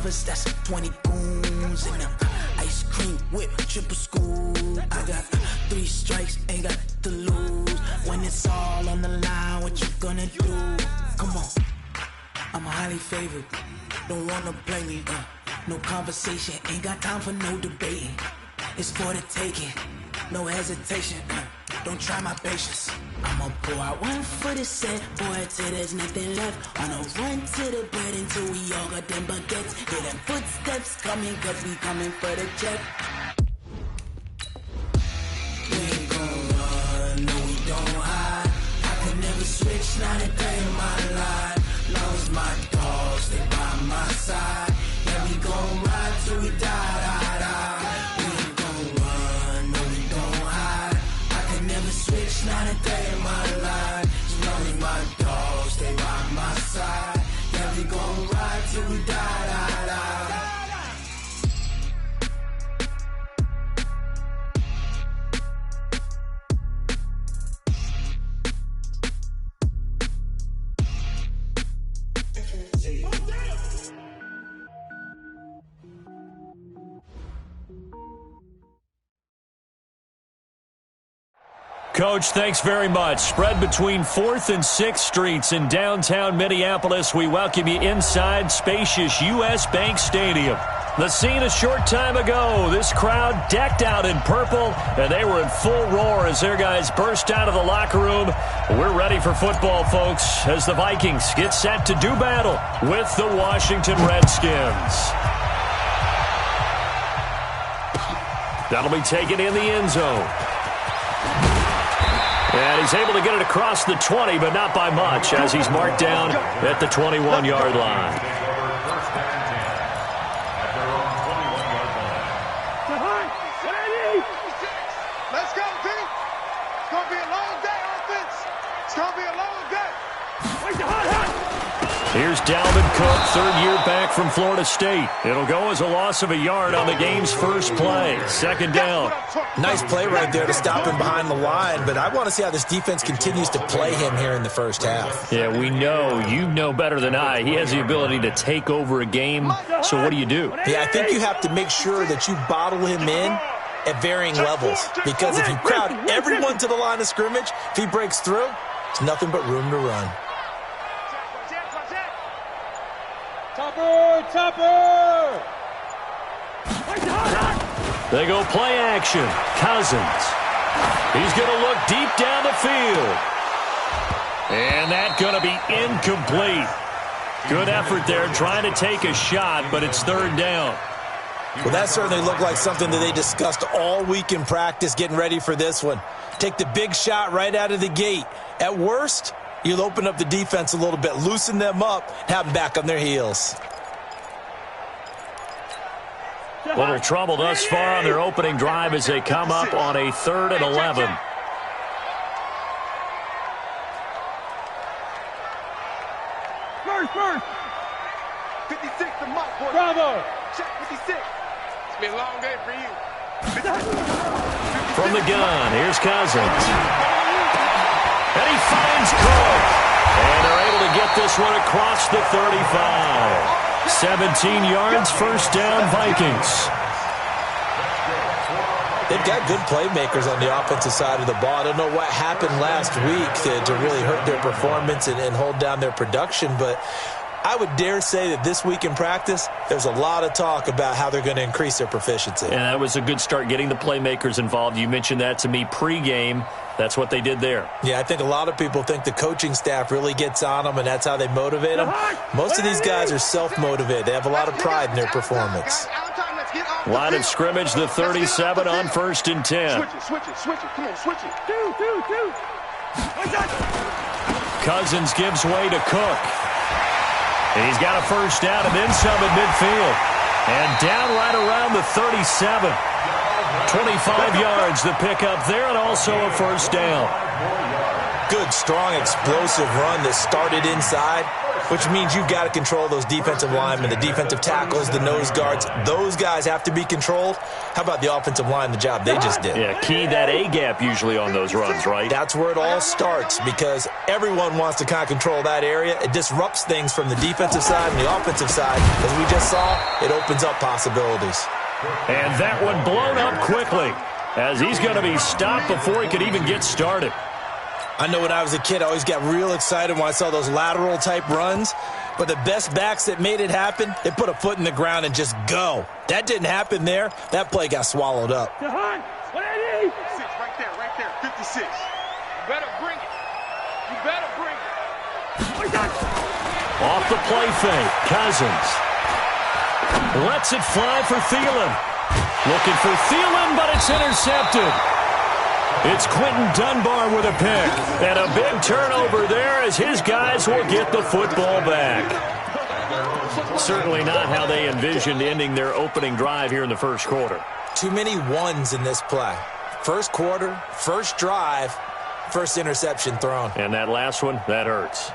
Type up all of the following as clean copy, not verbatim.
brothers, that's 20 goons in them. Ice cream whip, triple scoop. I got 3 strikes, ain't got to lose. When it's all on the line, what you gonna do? Come on, I'm highly favored. Don't wanna play me, no conversation, ain't got time for no debating. It's for the taking, no hesitation, don't try my patience. I'ma pour out 1 for the set, boy, till there's nothing left. On a run to the bread until we all got them baguettes. Hear them footsteps coming, cause we coming for the check. We ain't gon' run, no we don't hide. I could never switch, not a day in my life. Lost my dogs, they by my side. Yeah, we gon' ride till we die, die, die. We ain't gon' run, no we don't hide. I could never switch, not a day in my life. As long as my dogs stay by my side. Yeah, we gon' ride till we die, die, die. Coach, thanks very much. Spread between 4th and 6th Streets in downtown Minneapolis. We welcome you inside spacious U.S. Bank Stadium. The scene a short time ago. This crowd decked out in purple, and they were in full roar as their guys burst out of the locker room. We're ready for football, folks, as the Vikings get set to do battle with the Washington Redskins. That'll be taken in the end zone. And he's able to get it across the 20, but not by much, as he's marked down at the 21-yard line. Let's go, D. It's going to be a long day, offense. It's going to be a long day. Here's Dalvin Cook, 3rd year back from Florida State. It'll go as a loss of a yard on the game's first play. 2nd down. Nice play right there to stop him behind the line, but I want to see how this defense continues to play him here in the first half. Yeah, we know. You know better than I. He has the ability to take over a game, so what do you do? Yeah, I think you have to make sure that you bottle him in at varying levels, because if you crowd everyone to the line of scrimmage, if he breaks through, there's nothing but room to run. Topper! They go play action. Cousins. He's going to look deep down the field. And that's going to be incomplete. Good effort there trying to take a shot, but it's 3rd down. Well, that certainly looked like something that they discussed all week in practice getting ready for this one. Take the big shot right out of the gate. At worst, you'll open up the defense a little bit, loosen them up, have them back on their heels. Little trouble thus far on their opening drive as they come up on a 3rd and 11. First. 56 to Mott, boy. Bravo. Check 56. It's been a long day for you. From the gun, here's Cousins. And he finds Cook. And they're able to get this one across the 35. 17 yards, 1st down, Vikings. They've got good playmakers on the offensive side of the ball. I don't know what happened last week to really hurt their performance and hold down their production, but I would dare say that this week in practice, there's a lot of talk about how they're going to increase their proficiency. And that was a good start, getting the playmakers involved. You mentioned that to me pregame. That's what they did there. Yeah, I think a lot of people think the coaching staff really gets on them, and that's how they motivate them. Most of these guys are self-motivated. They have a lot of pride in their performance. Line of scrimmage, the 37 on 1st and 10. Switch it. Come on, switch it. Two. Cousins gives way to Cook. And he's got a 1st down and then some at midfield. And down right around the 37. 25 yards the pickup there, and also a 1st down. Good, strong, explosive run that started inside which means you've got to control those defensive linemen, the defensive tackles, the nose guards. Those guys have to be controlled. How about the offensive line, the job they just did? Yeah, key that A-gap usually on those runs, right? That's where it all starts because everyone wants to kind of control that area. It disrupts things from the defensive side and the offensive side. As we just saw, it opens up possibilities. And that one blown up quickly as he's going to be stopped before he could even get started. I know when I was a kid, I always got real excited when I saw those lateral-type runs. But the best backs that made it happen, they put a foot in the ground and just go. That didn't happen there. That play got swallowed up. 56, right there, 56. You better bring it. You better bring it. Off the play fake, Cousins. Lets it fly for Thielen. Looking for Thielen, but it's intercepted. It's Quentin Dunbar with a pick. And a big turnover there as his guys will get the football back. Certainly not how they envisioned ending their opening drive here in the first quarter. Too many ones in this play. First quarter, first drive, first interception thrown. And that last one, that hurts.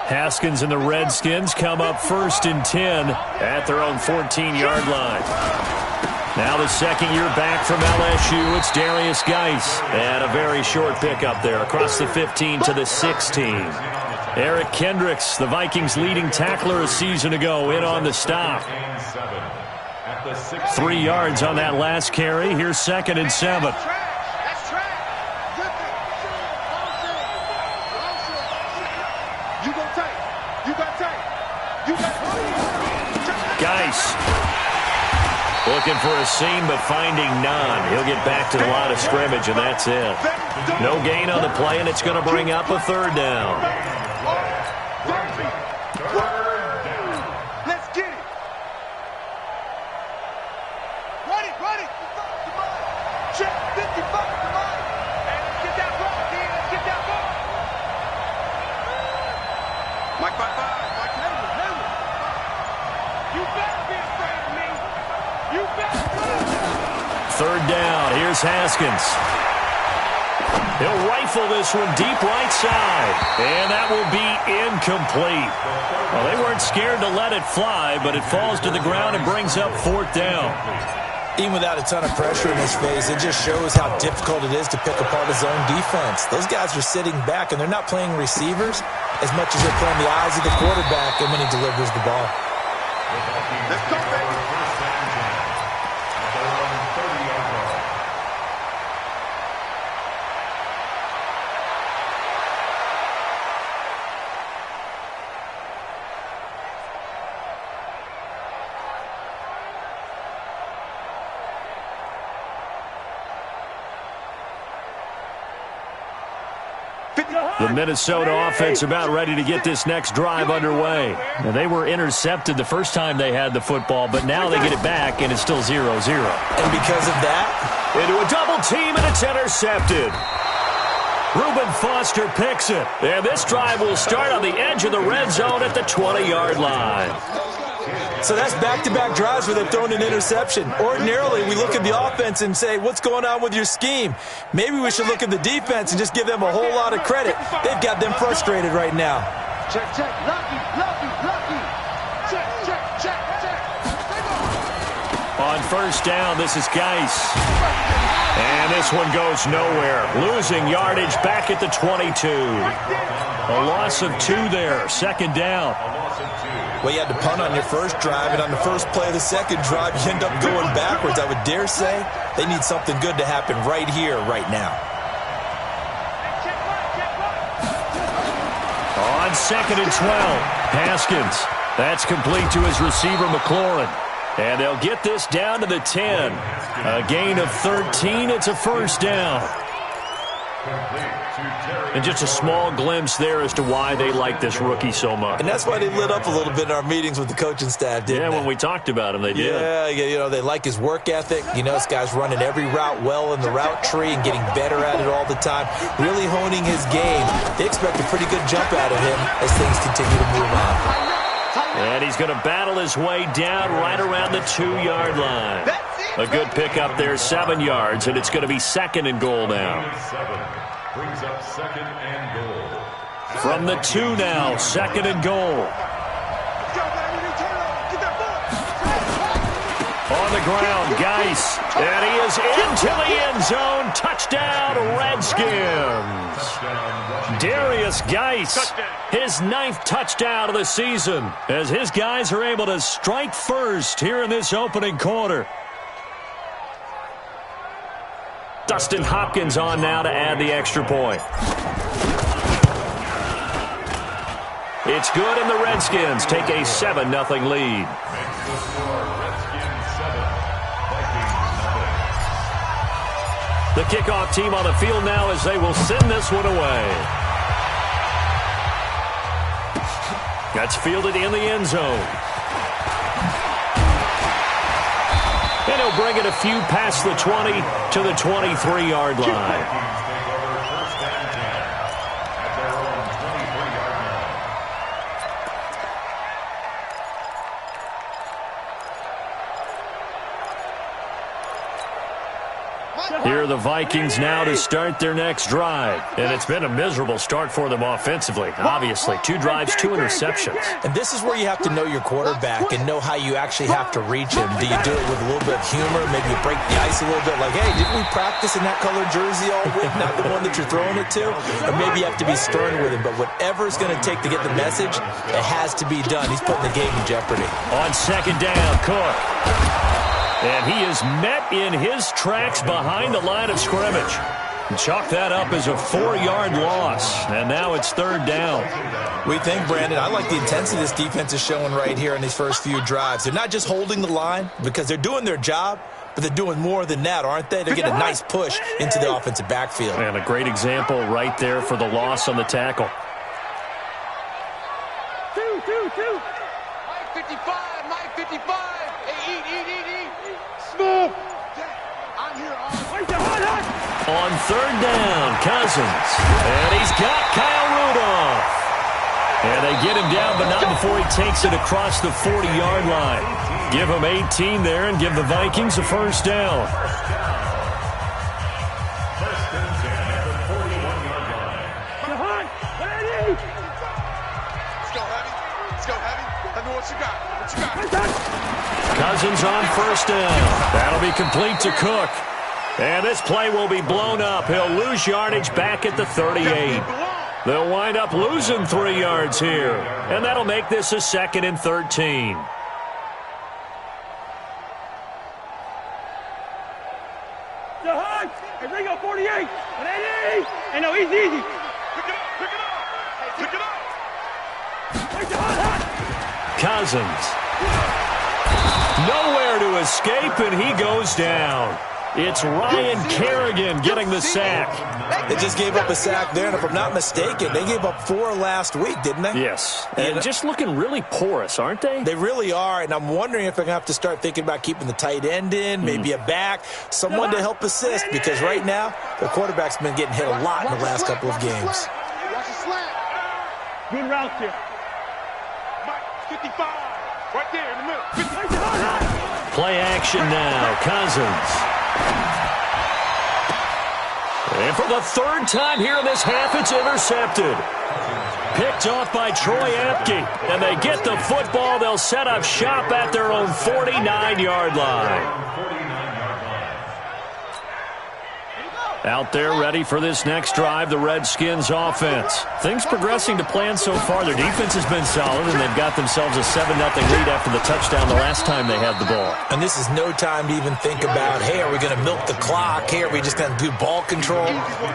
Haskins and the Redskins come up 1st and 10 at their own 14-yard line. Now the second year back from LSU, it's Darius Geis. And a very short pickup there across the 15 to the 16. Eric Kendricks, the Vikings' leading tackler a season ago, in on the stop. 3 yards on that last carry. Here's 2nd and 7. Geis looking for a seam, but finding none. He'll get back to the line of scrimmage, and that's it. No gain on the play, and it's going to bring up a 3rd down. Let's get it. Run it. Check 55 to mine. And let's get that ball, kid. Let's get that ball. Mike, bye. You better be afraid of me. You better be. 3rd down. Here's Haskins. He'll rifle this one deep right side. And that will be incomplete. Well, they weren't scared to let it fly, but it falls to the ground and brings up 4th down. Even without a ton of pressure in his face, it just shows how difficult it is to pick apart his own defense. Those guys are sitting back, and they're not playing receivers as much as they're playing the eyes of the quarterback and when he delivers the ball. Let's go, baby. The Minnesota offense about ready to get this next drive underway. Now, they were intercepted the first time they had the football, but now they get it back, and it's still 0-0. And because of that, into a double team, and it's intercepted. Reuben Foster picks it. And this drive will start on the edge of the red zone at the 20-yard line. So that's back-to-back drives where they've thrown an interception. Ordinarily, we look at the offense and say, what's going on with your scheme? Maybe we should look at the defense and just give them a whole lot of credit. They've got them frustrated right now. Check. Lucky. Check. On 1st down, this is Geis. And this one goes nowhere. Losing yardage back at the 22. A loss of 2 there. 2nd down. Well, you had to punt on your first drive, and on the first play of the second drive, you end up going backwards. I would dare say they need something good to happen right here, right now. On 2nd and 12, Haskins. That's complete to his receiver, McLaurin. And they'll get this down to the 10. A gain of 13. It's a 1st down. And just a small glimpse there as to why they like this rookie so much. And that's why they lit up a little bit in our meetings with the coaching staff, didn't they? When we talked about him, they did. Yeah, you know, they like his work ethic. You know, this guy's running every route well in the route tree and getting better at it all the time, really honing his game. They expect a pretty good jump out of him as things continue to move on. And he's going to battle his way down right around the 2-yard line. A good pickup there, 7 yards, and it's going to be 2nd and goal now. Brings up 2nd and goal. From the 2 now, 2nd and goal. On the ground, Geis, and he is into the end zone. Touchdown, Redskins. Darius Geis, his 9th touchdown of the season, as his guys are able to strike first here in this opening quarter. Dustin Hopkins on now to add the extra point. It's good, and the Redskins take a 7-0 lead. The kickoff team on the field now as they will send this one away. That's fielded in the end zone. And he'll bring it a few past the 20 to the 23-yard line. Here are the Vikings now to start their next drive. And it's been a miserable start for them offensively. Obviously, 2 drives, 2 interceptions. And this is where you have to know your quarterback and know how you actually have to reach him. Do you do it with a little bit of humor? Maybe you break the ice a little bit like, hey, didn't we practice in that colored jersey all week? Not the one that you're throwing it to? Or maybe you have to be stern with him. But whatever it's going to take to get the message, it has to be done. He's putting the game in jeopardy. On 2nd down, Cook. And he is met in his tracks behind the line of scrimmage. Chalk that up as a 4-yard loss. And now it's 3rd down. We think, Brandon, I like the intensity this defense is showing right here in these first few drives. They're not just holding the line because they're doing their job, but they're doing more than that, aren't they? They're getting a nice push into the offensive backfield. And a great example right there for the loss on the tackle. 55. Smooth. On 3rd down, Cousins. And he's got Kyle Rudolph. And they get him down, but not before he takes it across the 40-yard line. Give him 18 there and give the Vikings a 1st down. Cousins on 1st down. That'll be complete to Cook. And this play will be blown up. He'll lose yardage back at the 38. They'll wind up losing 3 yards here. And that'll make this a 2nd and 13. Hey, bring up 48. Hey, no, easy. Pick it up. Cousins. Nowhere to escape, and he goes down. It's Ryan Kerrigan getting the sack. They just gave up a sack there, and if I'm not mistaken, they gave up 4 last week, didn't they? Yes, and just looking really porous, aren't they? They really are, and I'm wondering if they're going to have to start thinking about keeping the tight end in, maybe a back, someone to help assist, because right now, their quarterback's been getting hit a lot in the last couple of games. Watch the slant. Good route here. 55. Right there in the middle. Play action now. Cousins. And for the 3rd time here in this half, it's intercepted. Picked off by Troy Apke. And they get the football. They'll set up shop at their own 49-yard line. Out there ready for this next drive, the Redskins offense. Things progressing to plan so far. Their defense has been solid, and they've got themselves a 7-0 lead after the touchdown the last time they had the ball. And this is no time to even think about, hey, are we going to milk the clock? Hey, are we just going to do ball control?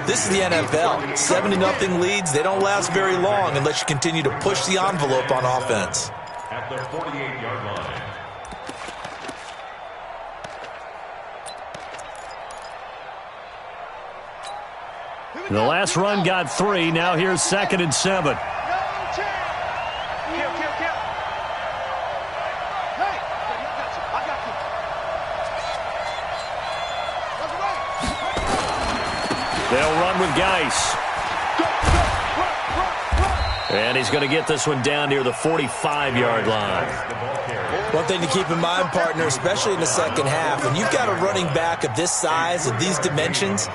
This is the NFL. 7-0 leads, they don't last very long unless you continue to push the envelope on offense. At the 48-yard line. The last run got 3. Now here's 2nd and 7. They'll run with Geis. And he's going to get this one down near the 45-yard line. One thing to keep in mind, partner, especially in the second half, when you've got a running back of this size, of these dimensions,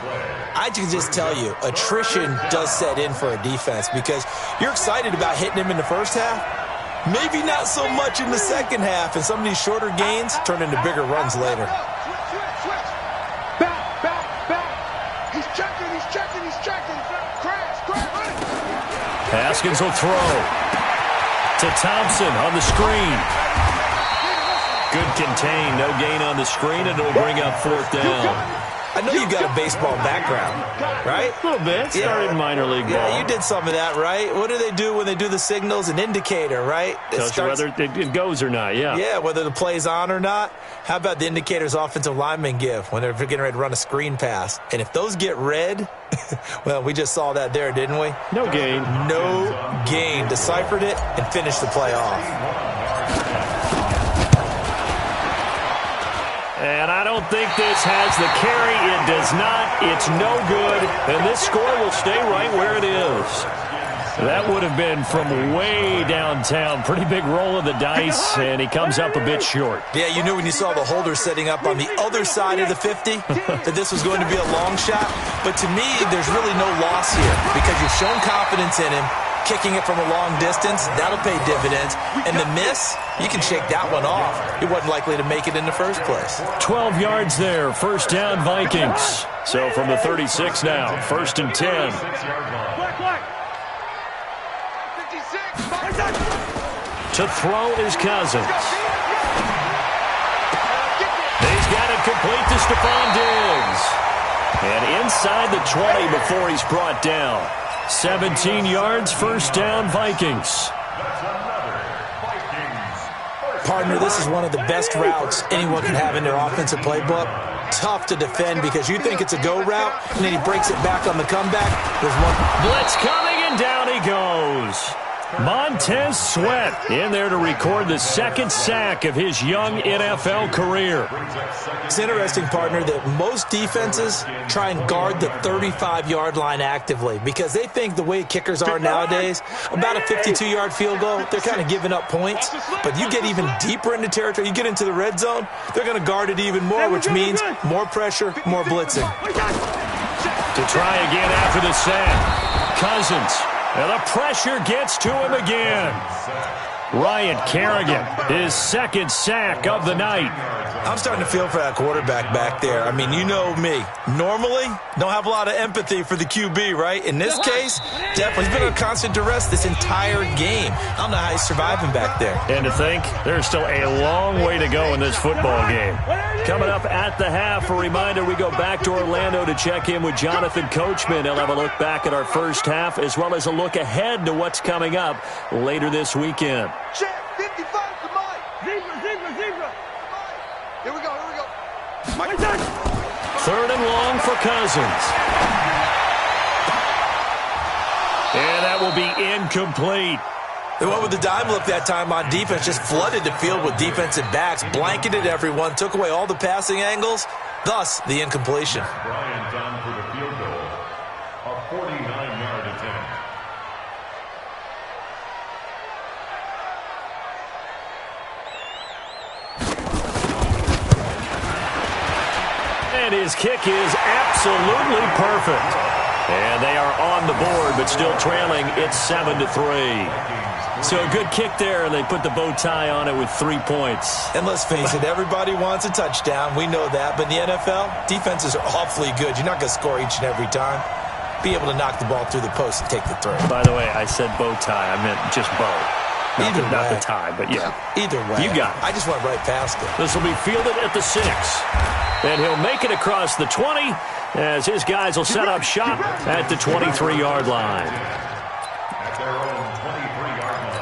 I can just tell you, attrition does set in for a defense because you're excited about hitting him in the first half. Maybe not so much in the second half, and some of these shorter gains turn into bigger runs later. Switch. Back. He's checking. Crash. Haskins will throw to Thompson on the screen. Good contain, no gain on the screen, and it'll bring up fourth down. I know you've got a baseball background, right? A little bit. Started in minor league ball. Yeah, you did some of that, right? What do they do when they do the signals? An indicator, right? Tells you whether it goes or not, yeah. Yeah, whether the play's on or not. How about the indicators offensive linemen give when they're getting ready to run a screen pass? And if those get red, well, we just saw that there, didn't we? No gain. No gain. Deciphered it and finished the play off. And I don't think this has the carry. It does not. It's no good. And this score will stay right where it is. That would have been from way downtown. Pretty big roll of the dice, and he comes up a bit short. Yeah, you knew when you saw the holder setting up on the other side of the 50 that this was going to be a long shot. But to me, there's really no loss here because you've shown confidence in him. Kicking it from a long distance, that'll pay dividends. And the miss, you can shake that one off. He wasn't likely to make it in the first place. 12 yards there, first down Vikings. So from the 36 now, first and 10. To throw is Cousins. He's got it complete to Stephon Diggs. And inside the 20 before he's brought down. 17 yards, first down, Vikings. Partner, this is one of the best routes anyone can have in their offensive playbook. Tough to defend because you think it's a go route, and then he breaks it back on the comeback. There's one. Blitz coming, and down he goes. Montez Sweat in there to record the second sack of his young NFL career. It's interesting, partner, that most defenses try and guard the 35-yard line actively because they think the way kickers are nowadays, about a 52-yard field goal, they're kind of giving up points. But you get even deeper into territory, you get into the red zone, they're going to guard it even more, which means more pressure, more blitzing. To try again after the sack, Cousins. And the pressure gets to him again. Ryan Kerrigan, his second sack of the night. I'm starting to feel for that quarterback back there. I mean, you know me. Normally, don't have a lot of empathy for the QB, right? In this case, definitely. He's been under constant duress this entire game. I don't know how he's surviving back there. And to think, there's still a long way to go in this football game. Coming up at the half, a reminder, we go back to Orlando to check in with Jonathan Coachman. He'll have a look back at our first half as well as a look ahead to what's coming up later this weekend. Check, 55 to Mike. Zebra. Here we go. Mike. Third and long for Cousins. And that will be incomplete. They went with the dime look that time on defense, just flooded the field with defensive backs, blanketed everyone, took away all the passing angles, thus the incompletion. Bryant on for the field goal, a 49-yard attempt. And his kick is absolutely perfect. And they are on the board, but still trailing. It's 7-3. So a good kick there, and they put the bow tie on it with 3 points. And let's face it, everybody wants a touchdown. We know that. But in the NFL, defenses are awfully good. You're not going to score each and every time. Be able to knock the ball through the post and take the throw. By the way, I said bow tie. I meant just bow. Not the tie, but yeah. Either way. You got it. I just went right past it. This will be fielded at the 6. And he'll make it across the 20 as his guys will set up shop at the 23-yard line. At their own 23-yard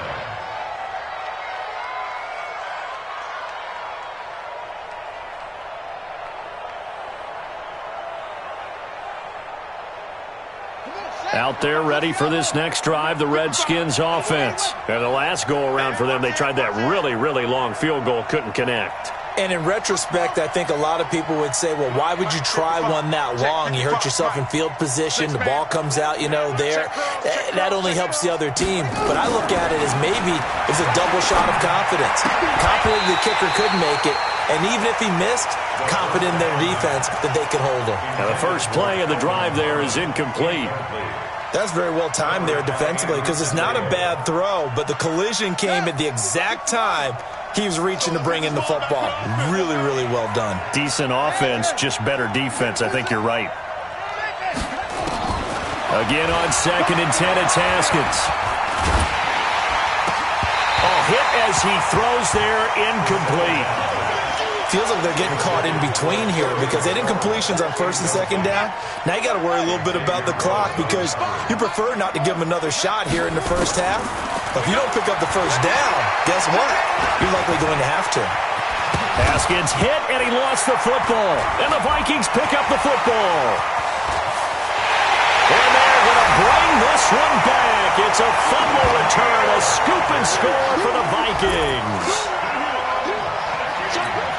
line. Out there ready for this next drive, the Redskins offense. And the last go-around for them, they tried that really, really long field goal, couldn't connect. And in retrospect, I think a lot of people would say, well, why would you try one that long? You hurt yourself in field position. The ball comes out, there. That only helps the other team. But I look at it as maybe it's a double shot of confidence. Confident the kicker could make it. And even if he missed, confident in their defense that they could hold him. Now the first play of the drive there is incomplete. That's very well timed there defensively because it's not a bad throw, but the collision came at the exact time he was reaching to bring in the football. Really, really well done. Decent offense, just better defense. I think you're right. Again on 2nd and 10, it's Haskins. Hit as he throws there, incomplete. Feels like they're getting caught in between here because they did completions on 1st and 2nd down. Now you got to worry a little bit about the clock because you prefer not to give them another shot here in the first half. But if you don't pick up the first down, guess what? You're likely going to have to. Haskins hit, and he lost the football. And the Vikings pick up the football. And they're going to bring this one back. It's a fumble return, a scoop and score for the Vikings.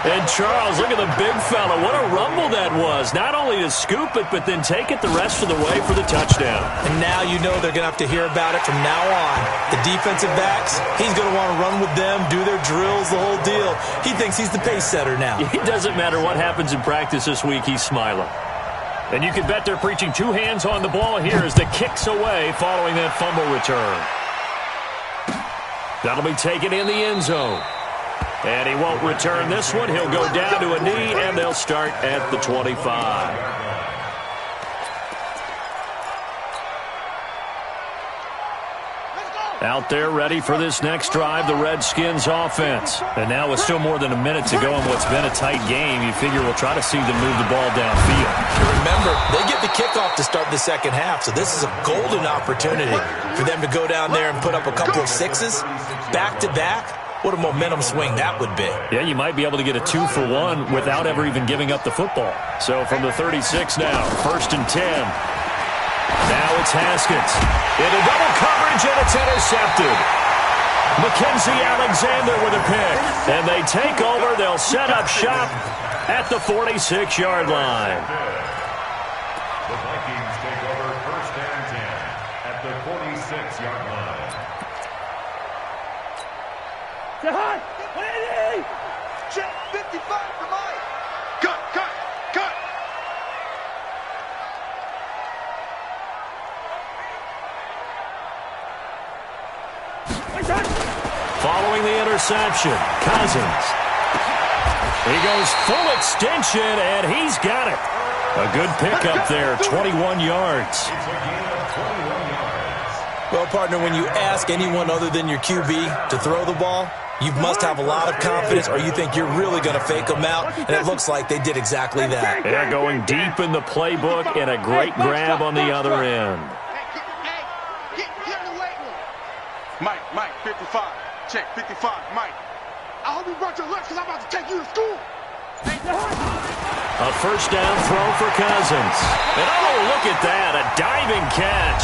And Charles, look at the big fella. What a rumble that was. Not only to scoop it, but then take it the rest of the way for the touchdown. And now you know they're going to have to hear about it from now on. The defensive backs, he's going to want to run with them, do their drills, the whole deal. He thinks he's the pace setter now. It doesn't matter what happens in practice this week, he's smiling. And you can bet they're preaching two hands on the ball here as the kick's away following that fumble return. That'll be taken in the end zone. And he won't return this one. He'll go down to a knee, and they'll start at the 25. Out there ready for this next drive, the Redskins offense. And now with still more than a minute to go in what's been a tight game, you figure we'll try to see them move the ball downfield. Remember, they get the kickoff to start the second half, so this is a golden opportunity for them to go down there and put up a couple of sixes back-to-back. What a momentum swing that would be. Yeah, you might be able to get a 2-for-1 without ever even giving up the football. So from the 36 now, 1st and 10. Now it's Haskins. Into double coverage, and it's intercepted. Mackenzie Alexander with a pick. And they take over. They'll set up shop at the 46-yard line. The Vikings take over 1st and 10 at the 46-yard line. Say hi! 180! Check 55 for Mike! Cut! Following the interception, Cousins. He goes full extension, and he's got it. A good pickup there, 21 yards. Well, partner, when you ask anyone other than your QB to throw the ball, you must have a lot of confidence or you think you're really going to fake them out, and it looks like they did exactly that. They're going deep in the playbook and a great grab on the other end. Mike, 55. Check, 55, Mike. I hope you brought your lunch because I'm about to take you to school. A first down throw for Cousins. And oh, look at that, a diving catch.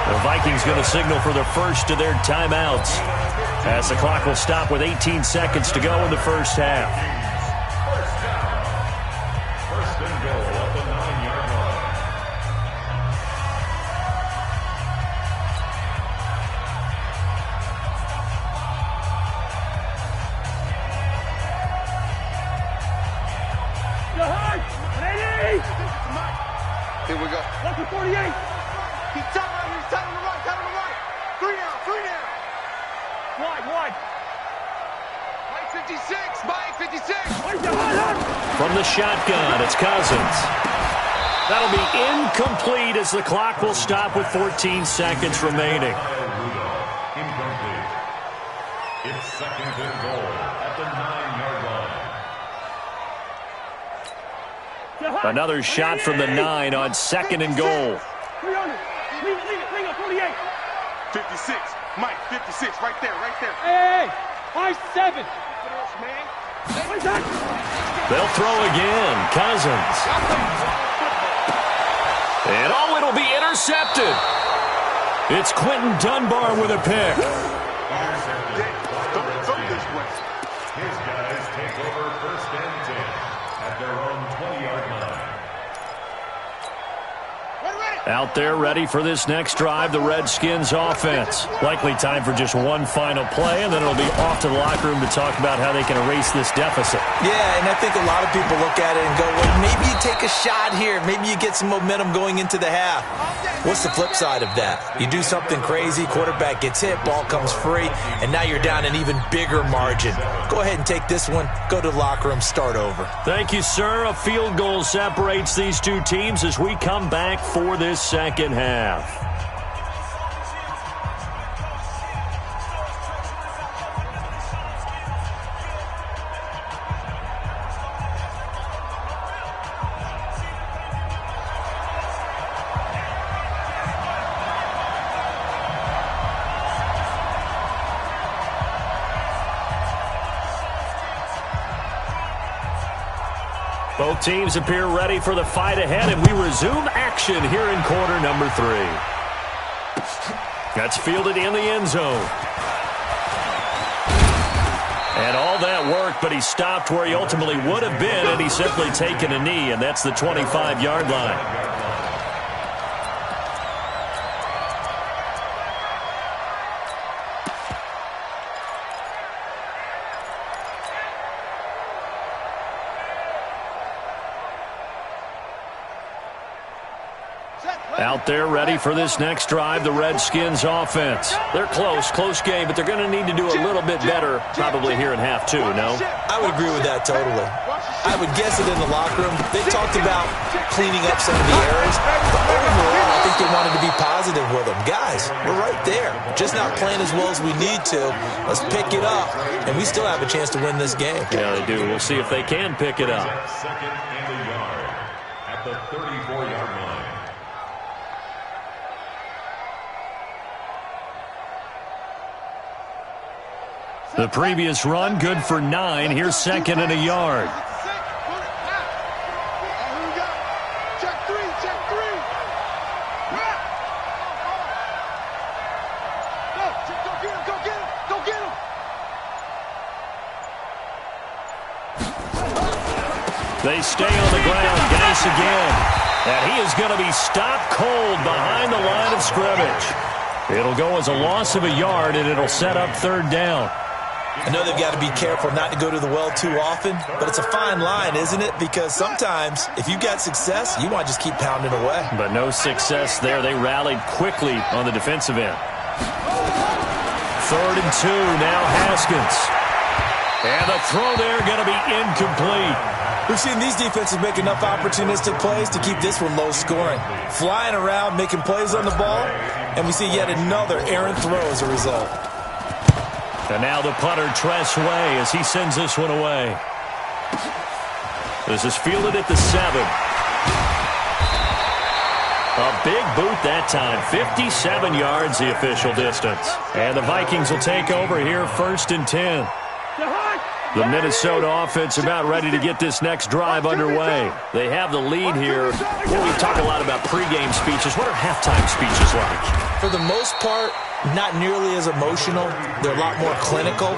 The Vikings going to signal for their first of their timeouts as the clock will stop with 18 seconds to go in the first half. First and goal at the 9-yard line. Here we go. Left to 48. He's tight right here. He's tight on the right. 3 down. Wide. Mike 56. From the shotgun, it's Cousins. That'll be incomplete as the clock will stop with 14 seconds remaining. Incomplete. It's 2nd and goal at the 9-yard line. Another shot from the 9 on 2nd and goal. 48. 56. Mike, 56. Right there. Hey, 5-7. They'll throw again. Cousins. And oh, it'll be intercepted. It's Quentin Dunbar with a pick. His guys take over 20-yard line. Out there ready for this next drive, the Redskins offense. Likely time for just one final play, and then it'll be off to the locker room to talk about how they can erase this deficit. Yeah, and I think a lot of people look at it and go, well, maybe you take a shot here. Maybe you get some momentum going into the half. What's the flip side of that? You do something crazy, quarterback gets hit, ball comes free, and now you're down an even bigger margin. Go ahead and take this one, go to the locker room, start over. Thank you, sir. A field goal separates these two teams as we come back for this second half. Both teams appear ready for the fight ahead, and we resume action here in quarter number 3. That's fielded in the end zone. And all that work, but he stopped where he ultimately would have been, and he's simply taken a knee, and that's the 25-yard line. Out there ready for this next drive, the Redskins offense. They're close game, but they're going to need to do a little bit better probably here in half 2, no? I would agree with that totally. I would guess it in the locker room. They talked about cleaning up some of the errors, but overall, I think they wanted to be positive with them. Guys, we're right there. Just not playing as well as we need to. Let's pick it up, and we still have a chance to win this game. Yeah, they do. We'll see if they can pick it up. Second and a yard at the 34-yard line. The previous run, good for 9. Here's second and a yard. They stay on the ground. Geis again. And he is going to be stopped cold behind the line of scrimmage. It'll go as a loss of a yard, and it'll set up third down. I know they've got to be careful not to go to the well too often, but it's a fine line, isn't it? Because sometimes, if you've got success, you want to just keep pounding away. But no success there. They rallied quickly on the defensive end. 3rd and 2, now Haskins. And the throw there going to be incomplete. We've seen these defenses make enough opportunistic plays to keep this one low scoring. Flying around, making plays on the ball, and we see yet another errant throw as a result. And now the punter, Tress Way, as he sends this one away. This is fielded at the 7. A big boot that time. 57 yards the official distance. And the Vikings will take over here 1st and 10. The Minnesota offense about ready to get this next drive underway. They have the lead here. Well, we talk a lot about pregame speeches. What are halftime speeches like? For the most part, not nearly as emotional. They're a lot more clinical.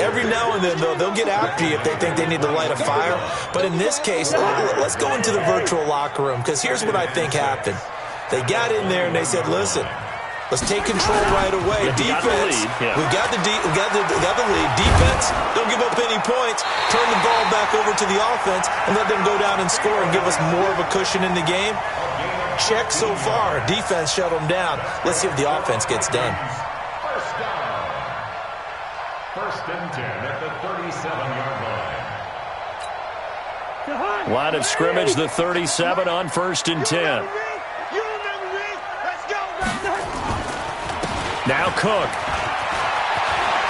Every now and then, though, they'll get after you if they think they need to light a fire. But in this case, let's go into the virtual locker room, because here's what I think happened. They got in there and they said, listen, let's take control right away. Defense, we got the lead. Defense, don't give up any points. Turn the ball back over to the offense and let them go down and score and give us more of a cushion in the game. Check so far. Defense shut them down. Let's see if the offense gets done. First down. 1st and 10 at the 37-yard line. Line of scrimmage, the 37 on 1st and 10. Now Cook.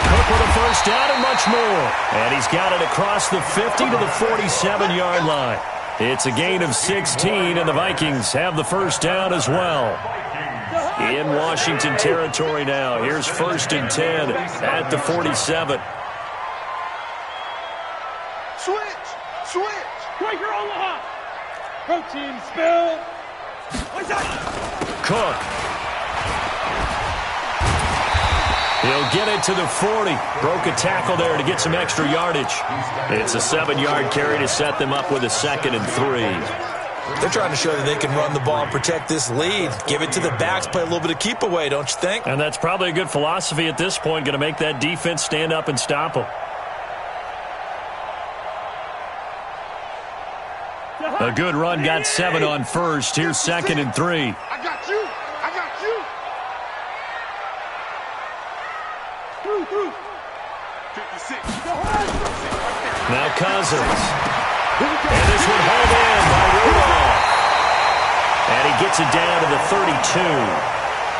Cook with a first down and much more. And he's got it across the 50 to the 47-yard line. It's a gain of 16, and the Vikings have the first down as well. In Washington territory now. Here's 1st and 10 at the 47. Switch. Breaker on the hop. Protein spill. What's that? Cook. He'll get it to the 40. Broke a tackle there to get some extra yardage. It's a 7-yard carry to set them up with a 2nd and 3. They're trying to show that they can run the ball and protect this lead. Give it to the backs, play a little bit of keep away, don't you think? And that's probably a good philosophy at this point, going to make that defense stand up and stop them. A good run, got 7 on first. Here's 2nd and 3. I got you. I got you. 56. Now Cousins. And this one hauled in by Rudolph. And he gets it down to the 32.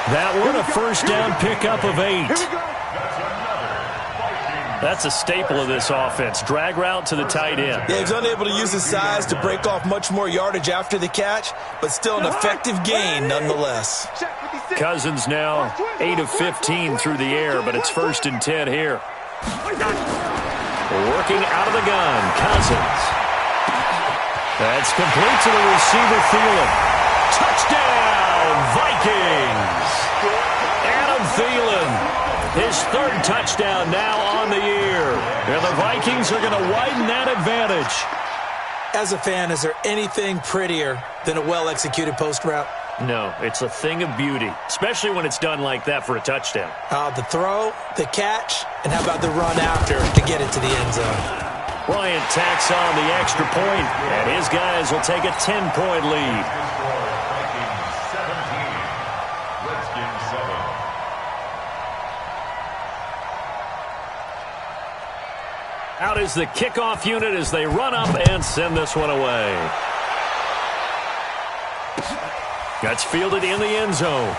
That one a first down pickup of 8. That's a staple of this offense. Drag route to the tight end. Yeah, he's unable to use his size to break off much more yardage after the catch, but still an effective gain nonetheless. Cousins now 8 of 15 through the air, but it's 1st and 10 here. Working out of the gun, Cousins. That's complete to the receiver, Thielen. Touchdown, Vikings! Adam Thielen. His 3rd touchdown now on the year. And the Vikings are going to widen that advantage. As a fan, is there anything prettier than a well-executed post route? No, it's a thing of beauty, especially when it's done like that for a touchdown. The throw, the catch, and how about the run after to get it to the end zone? Bryant tacks on the extra point, and his guys will take a 10-point lead. Out is the kickoff unit as they run up and send this one away. That's fielded in the end zone.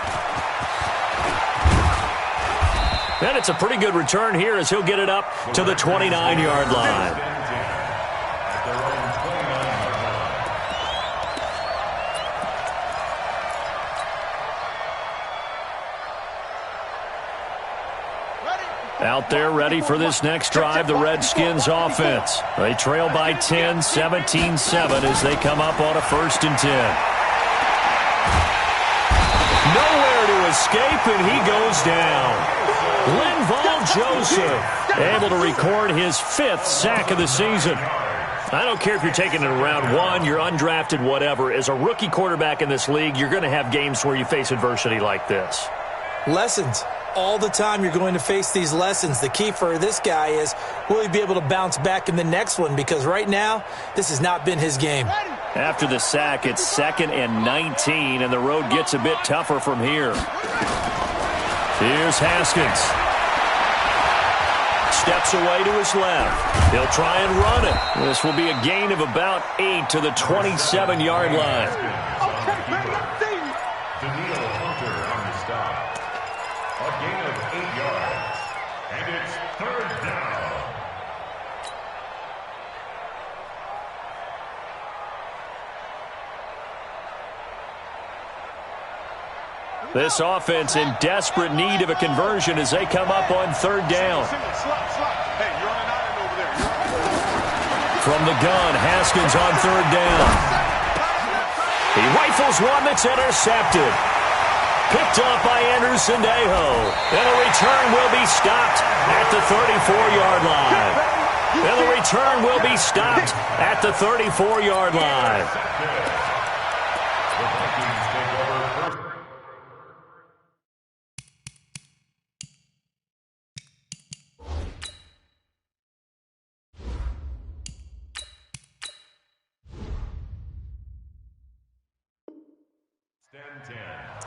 And it's a pretty good return here as he'll get it up to the 29-yard line. Out there ready for this next drive, the Redskins offense. They trail by 10, 17-7 as they come up on a 1st and 10. Nowhere to escape, and he goes down. Linval Joseph able to record his 5th sack of the season. I don't care if you're taking it in round 1, you're undrafted, whatever. As a rookie quarterback in this league, you're going to have games where you face adversity like this. Lessons. All the time you're going to face these lessons. The key for this guy is, will he be able to bounce back in the next one? Because right now, this has not been his game. After the sack, it's 2nd and 19, and the road gets a bit tougher from here. Here's Haskins. Steps away to his left. He'll try and run it. This will be a gain of about 8 to the 27-yard line. This offense in desperate need of a conversion as they come up on 3rd down. From the gun, Haskins on 3rd down. He rifles one that's intercepted. Picked up by Anderson-Dejo. And the return will be stopped at the 34-yard line. And the return will be stopped at the 34-yard line.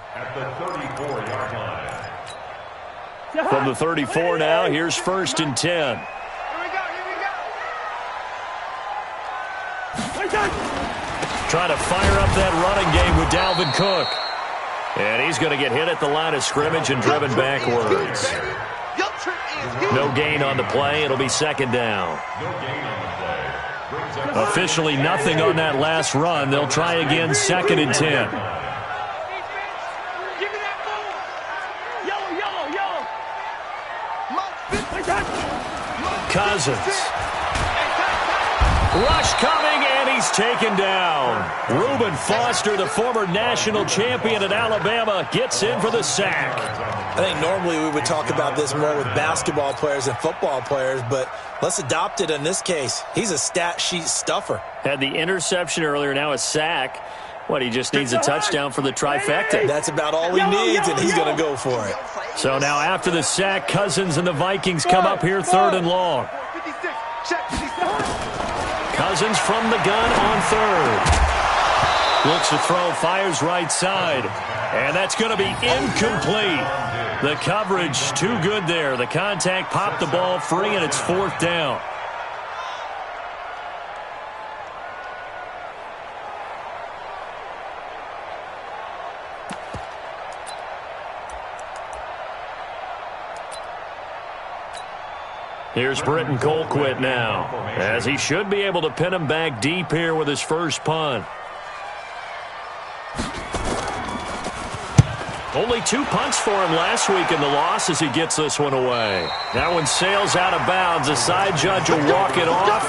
At the 34-yard line. From the 34 now, here's 1st and 10. Here we go. Trying to fire up that running game with Dalvin Cook. And he's going to get hit at the line of scrimmage and driven backwards. No gain on the play. It'll be 2nd down. Officially nothing on that last run. They'll try again 2nd and 10. Cousins. Rush coming, and he's taken down. Reuben Foster, the former national champion at Alabama, gets in for the sack. I think normally we would talk about this more with basketball players and football players, but let's adopt it in this case. He's a stat sheet stuffer. Had the interception earlier, now a sack. What, he just needs a touchdown for the trifecta. That's about all he needs, and he's going to go for it. So now after the sack, Cousins and the Vikings come up here 3rd and long. Cousins from the gun on 3rd. Looks to throw, fires right side. And that's going to be incomplete. The coverage too good there. The contact popped the ball free, and it's 4th down. Here's Britton Colquitt now, as he should be able to pin him back deep here with his first punt. Only 2 punts for him last week in the loss as he gets this one away. That one sails out of bounds. The side judge will walk it off,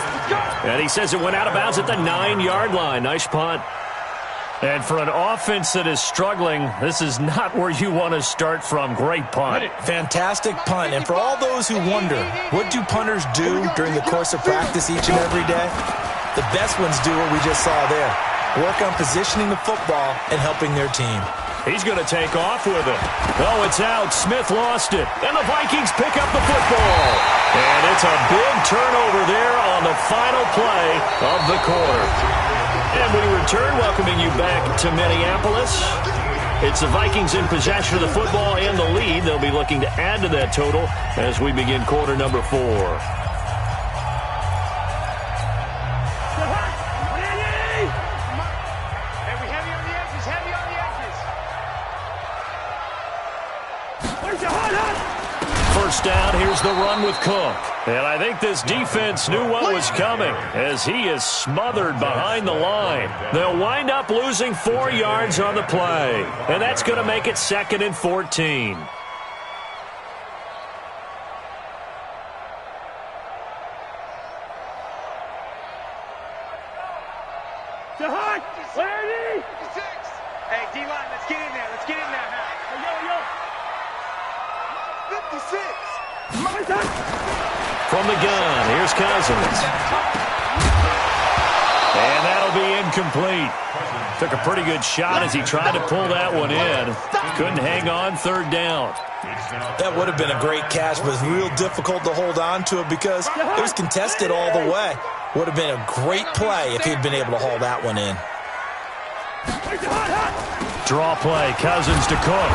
and he says it went out of bounds at the 9-yard line. Nice punt. And for an offense that is struggling, this is not where you want to start from. Great punt. Fantastic punt. And for all those who wonder, what do punters do during the course of practice each and every day? The best ones do what we just saw there. Work on positioning the football and helping their team. He's going to take off with it. Oh, it's out. Smith lost it. And the Vikings pick up the football. And it's a big turnover there on the final play of the quarter. And we return, welcoming you back to Minneapolis. It's the Vikings in possession of the football and the lead. They'll be looking to add to that total as we begin quarter number 4. First down, here's the run with Cook. And I think this defense knew what was coming as he is smothered behind the line. They'll wind up losing 4 yards on the play. And that's going to make it 2nd and 14. Hey, D-line, let's get in there. Let's get in there now. Hey, yo. 56. From the gun, here's Cousins. And that'll be incomplete. Took a pretty good shot as he tried to pull that one in. Couldn't hang on, 3rd down. That would have been a great catch, but it was real difficult to hold on to it because it was contested all the way. Would have been a great play if he'd been able to haul that one in. Draw play, Cousins to Cook.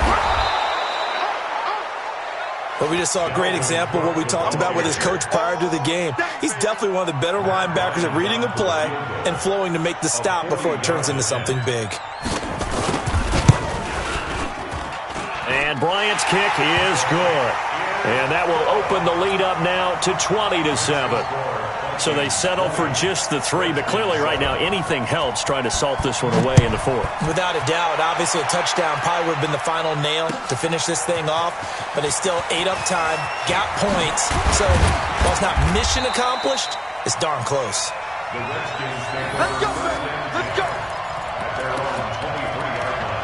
But we just saw a great example of what we talked about with his coach prior to the game. He's definitely one of the better linebackers at reading a play and flowing to make the stop before it turns into something big. And Bryant's kick is good. And that will open the lead up now to 20-7. So they settle for just the 3, but clearly right now anything helps trying to salt this one away in the 4th. Without a doubt, obviously a touchdown probably would have been the final nail to finish this thing off, but they still ate up time, got points. So while it's not mission accomplished, it's darn close. Let's go, baby. Let's go. At their own 23-yard line.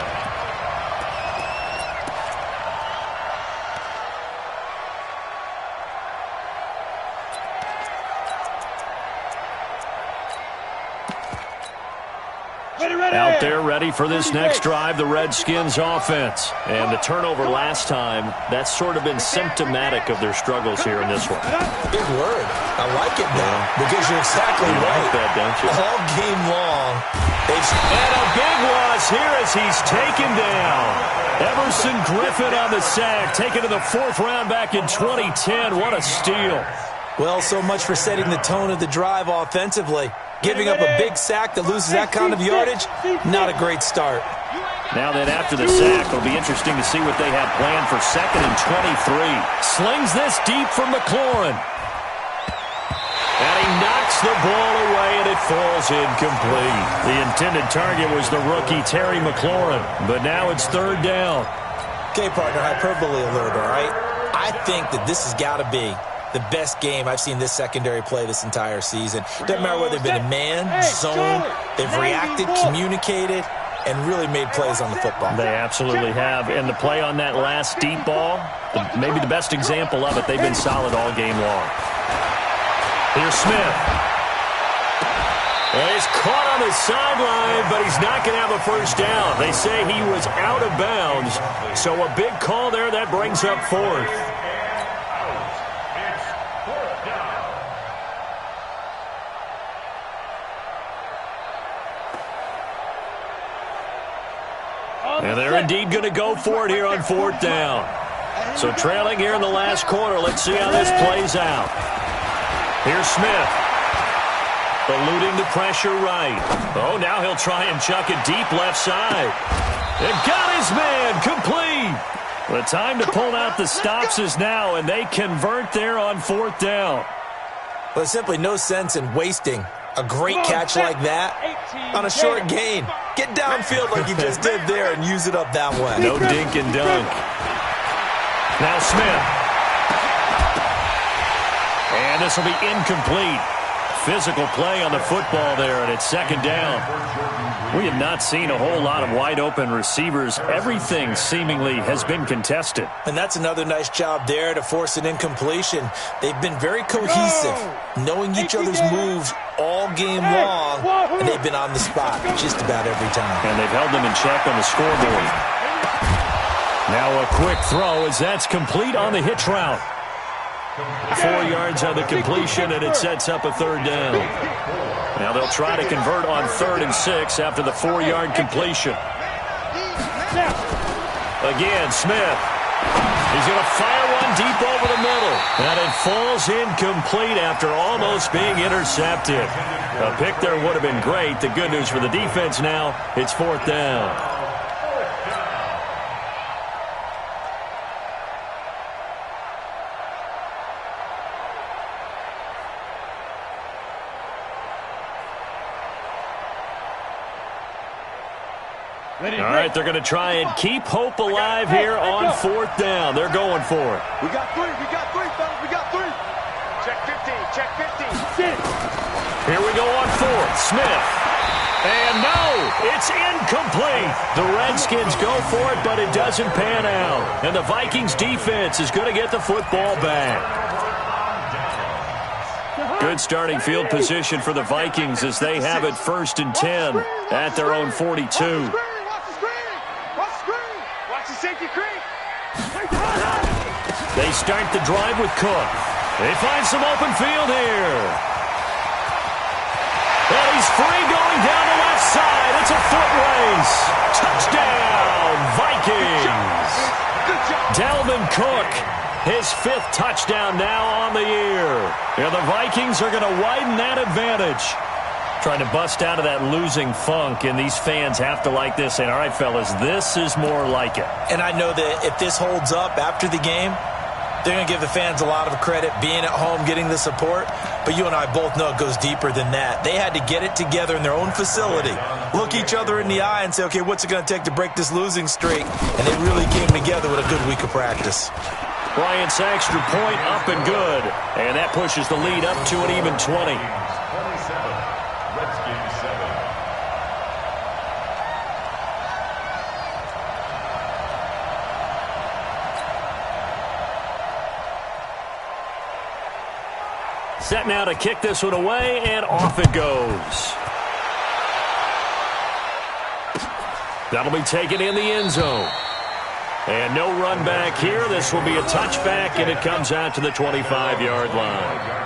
Out there ready for this next drive, the Redskins offense. And the turnover last time, that's sort of been symptomatic of their struggles here in this one. Big word. I like it now because you're exactly right. Like that, don't you? All game long. And a big loss here as he's taken down. Emerson Griffin on the sack, taken to the 4th round back in 2010. What a steal. Well, so much for setting the tone of the drive offensively. Giving up a big sack that loses that kind of yardage, not a great start. Now then, after the sack, it'll be interesting to see what they have planned for 2nd and 23. Slings this deep from McLaurin. And he knocks the ball away, and it falls incomplete. The intended target was the rookie Terry McLaurin, but now it's 3rd down. Okay, partner, hyperbole alert, all right? I think that this has got to be the best game I've seen this secondary play this entire season. Doesn't matter whether they've been in man, zone, they've reacted, communicated, and really made plays on the football. They absolutely have. And the play on that last deep ball, maybe the best example of it, they've been solid all game long. Here's Smith. Well, he's caught on the sideline, but he's not going to have a first down. They say he was out of bounds, so a big call there. That brings up fourth. And they're indeed going to go for it here on fourth down. So trailing here in the last quarter. Let's see how this plays out. Here's Smith. Eluding the pressure right. Oh, now he'll try and chuck it deep left side. And got his man complete. The time to pull out the stops is now, and they convert there on fourth down. Well, there's simply no sense in wasting a great catch like that on a short gain. Get downfield like you just did there and use it up that way. No dink and dunk. Now Smith. And this will be incomplete. Physical play on the football there, and it's second down. We have not seen a whole lot of wide-open receivers. Everything seemingly has been contested. And that's another nice job there to force an incompletion. They've been very cohesive, knowing each other's moves all game long, and they've been on the spot just about every time. And they've held them in check on the scoreboard. Now a quick throw as that's complete on the hitch route. 4 yards on the completion, and it sets up a third down. Now they'll try to convert on 3rd and 6 after the 4-yard completion. Again, Smith. He's going to fire one deep over the middle. And it falls incomplete after almost being intercepted. A pick there would have been great. The good news for the defense now, it's 4th down. All right, they're going to try and keep hope alive here on 4th down. They're going for it. We got three, fellas, we got 3. Check 15, check 15. Here we go on 4th. Smith. And no, it's incomplete. The Redskins go for it, but it doesn't pan out. And the Vikings defense is going to get the football back. Good starting field position for the Vikings as they have it 1st and 10 at their own 42. They start the drive with Cook. They find some open field here. And he's free going down the left side. It's a foot race. Touchdown, Vikings. Dalvin Cook, his 5th touchdown now on the year. And the Vikings are going to widen that advantage. Trying to bust out of that losing funk, and these fans have to like this. And all right, fellas, this is more like it. And I know that if this holds up after the game, they're going to give the fans a lot of credit being at home, getting the support. But you and I both know it goes deeper than that. They had to get it together in their own facility, look each other in the eye and say, okay, what's it going to take to break this losing streak? And they really came together with a good week of practice. Bryant's extra point up and good. And that pushes the lead up to an even 20. Set now to kick this one away, and off it goes. That'll be taken in the end zone. And no run back here. This will be a touchback, and it comes out to the 25-yard line.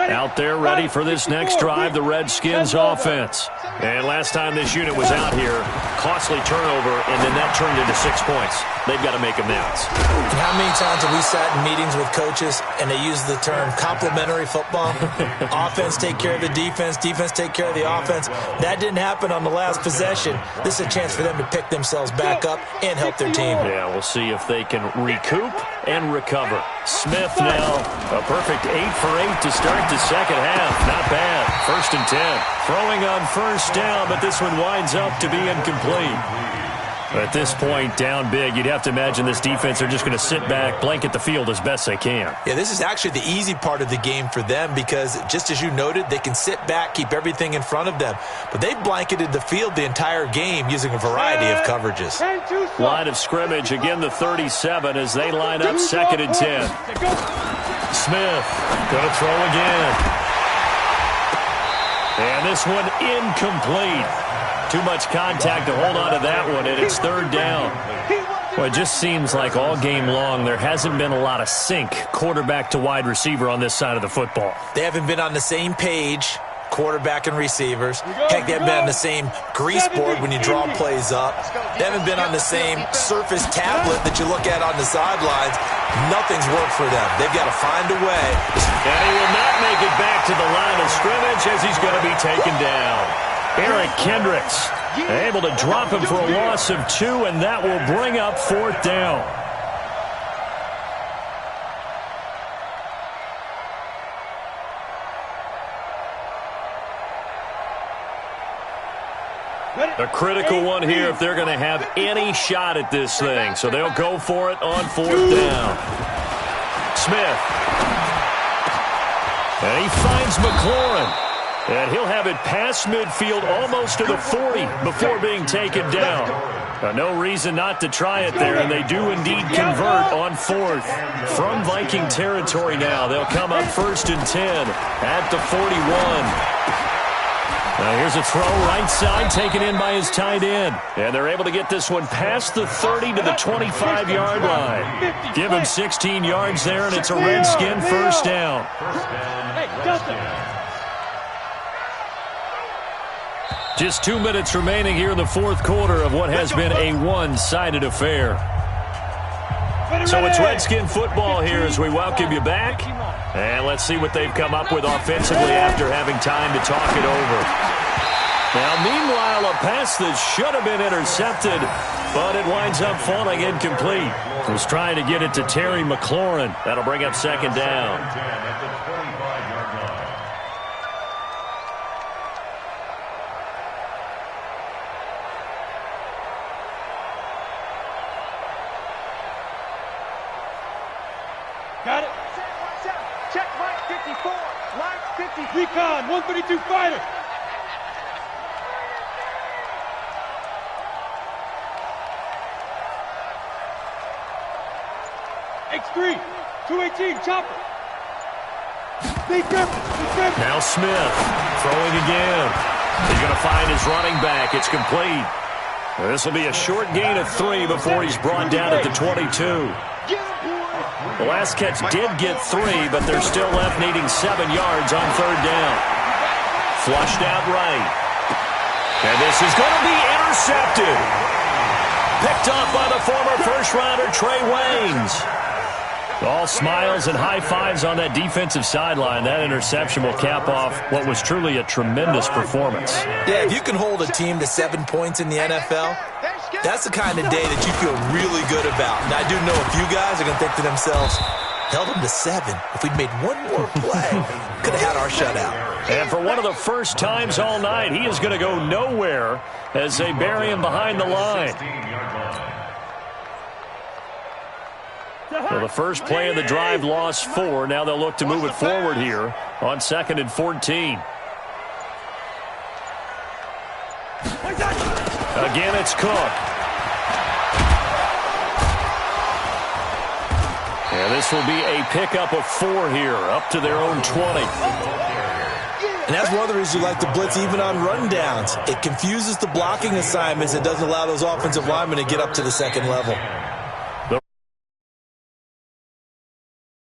Out there ready for this next drive, the Redskins offense. And last time this unit was out here, costly turnover, and then that turned into 6 points. They've got to make amends. And how many times have we sat in meetings with coaches and they use the term complementary football? Offense take care of the defense, defense take care of the offense. That didn't happen on the last possession. This is a chance for them to pick themselves back up and help their team. Yeah, we'll see if they can recoup and recover. Smith now a perfect 8 for 8 to start the second half. Not bad. 1st and 10. Throwing on 1st down, but this one winds up to be incomplete. At this point, down big, you'd have to imagine this defense are just going to sit back, blanket the field as best they can. Yeah, this is actually the easy part of the game for them because, just as you noted, they can sit back, keep everything in front of them. But they've blanketed the field the entire game using a variety of coverages. Line of scrimmage, again the 37 as they line up 2nd and 10. Smith going to throw again. And this one incomplete. Too much contact to hold on to that one, and it's 3rd down. Well, it just seems like all game long there hasn't been a lot of sync quarterback to wide receiver on this side of the football. They haven't been on the same page, quarterback and receivers. Heck, they haven't been on the same grease board when you draw plays up. They haven't been on the same Surface tablet that you look at on the sidelines. Nothing's worked for them. They've got to find a way. And he will not make it back to the line of scrimmage as he's going to be taken down. Eric Kendricks able to drop him for a loss of 2, and that will bring up 4th down. A critical one here if they're going to have any shot at this thing. So they'll go for it on 4th down. Smith. And he finds McLaurin. And he'll have it past midfield almost to the 40 before being taken down. No reason not to try it there, and they do indeed convert on 4th. From Viking territory now, they'll come up 1st and 10 at the 41. Now here's a throw right side taken in by his tight end. And they're able to get this one past the 30 to the 25-yard line. Give him 16 yards there, and it's a Redskin 1st down. Just 2 minutes remaining here in the 4th quarter of what has been a one-sided affair. So it's Redskin football here as we welcome you back. And let's see what they've come up with offensively after having time to talk it over. Now, meanwhile, a pass that should have been intercepted, but it winds up falling incomplete. Was trying to get it to Terry McLaurin. That'll bring up 2nd down. Got it. Check Mike 54. Line 50. Recon 132 fighter. X3 218 chopper. Now Smith throwing again. He's going to find his running back. It's complete. This will be a short gain of 3 before he's brought down at the 22. The last catch did get 3, but they're still left needing 7 yards on 3rd down. Flushed out right. And this is going to be intercepted. Picked off by the former first-rounder Trey Waynes. All smiles and high fives on that defensive sideline. That interception will cap off what was truly a tremendous performance. Yeah, if you can hold a team to 7 points in the NFL, that's the kind of day that you feel really good about. And I do know a few guys are going to think to themselves, held them to 7. If we'd made one more play, could have had our shutout. And for one of the first times all night, he is going to go nowhere as they bury him behind the line. Well, the first play of the drive lost 4. Now they'll look to move it forward here on 2nd and 14. Again, it's Cook. And this will be a pickup of 4 here, up to their own 20. And that's one of the reasons you like to blitz even on rundowns. It confuses the blocking assignments. It doesn't allow those offensive linemen to get up to the second level.